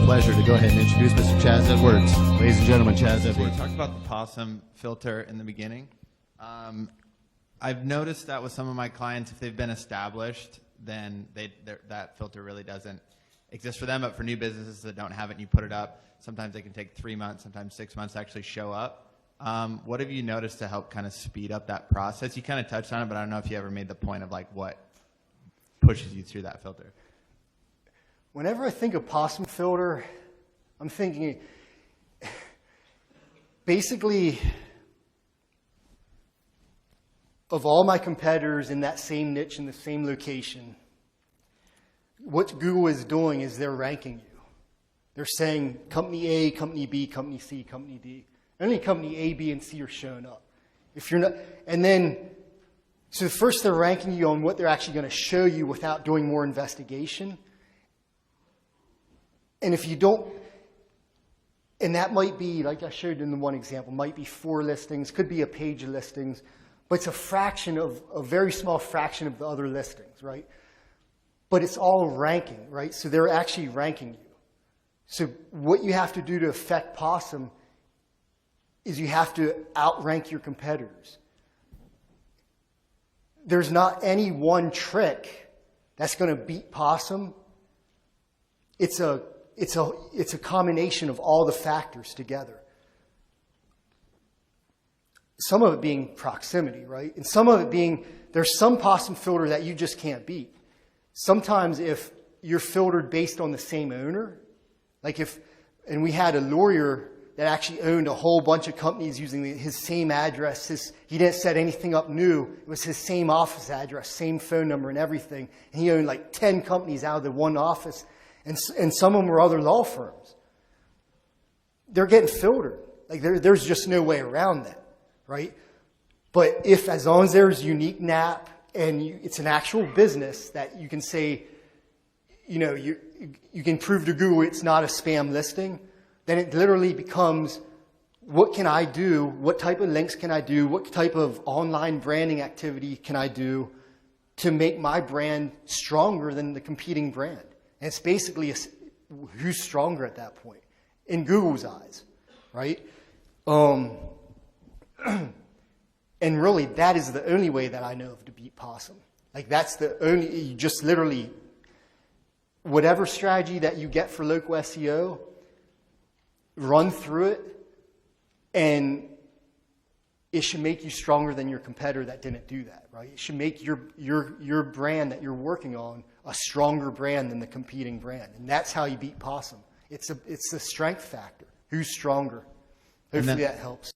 pleasure to go ahead and introduce Mr. Chaz Edwards. Ladies and gentlemen, Chaz So you Edwards. talked about the Possum filter in the beginning. I've noticed that with some of my clients, if they've been established, then that filter really doesn't exist for them. But for new businesses that don't have it and you put it up, sometimes it can take 3 months, sometimes 6 months to actually show up. What have you noticed to help kind of speed up that process? You kind of touched on it, but I don't know if you ever made the point of like what pushes you through that filter. Whenever I think of Possum Filter, I'm thinking basically of all my competitors in that same niche in the same location. What Google is doing is they're ranking you. They're saying company A, company B, company C, company D. Only company A, B, and C are showing up. If you're not, and then, so first they're ranking you on what they're actually going to show you without doing more investigation. And if you don't, and that might be, like I showed in the one example, might be 4 listings, could be a page of listings, but it's a fraction of, a very small fraction of the other listings, right? But it's all ranking, right? So they're actually ranking you. So what you have to do to affect Possum is you have to outrank your competitors. There's not any one trick that's going to beat Possum. It's a combination of all the factors together. Some of it being proximity, right? And some of it being, there's some Possum filter that you just can't beat. Sometimes if you're filtered based on the same owner, like if, and we had a lawyer that actually owned a whole bunch of companies using his same address. He didn't set anything up new. It was his same office address, same phone number and everything. And he owned like 10 companies out of the one office. And some of them were other law firms. They're getting filtered. Like there's just no way around that, right? But if, as long as there's unique NAP and it's an actual business that you can say, you know, you can prove to Google it's not a spam listing, then it literally becomes, what can I do? What type of links can I do? What type of online branding activity can I do to make my brand stronger than the competing brand? And it's basically who's stronger at that point in Google's eyes, right? And really, that is the only way that I know of to beat Possum. Like that's the only, you just literally, whatever strategy that you get for local SEO, run through it, and it should make you stronger than your competitor that didn't do that, right? It should make your brand that you're working on a stronger brand than the competing brand. And that's how you beat Possum. It's the strength factor. Who's stronger? Hopefully that helps.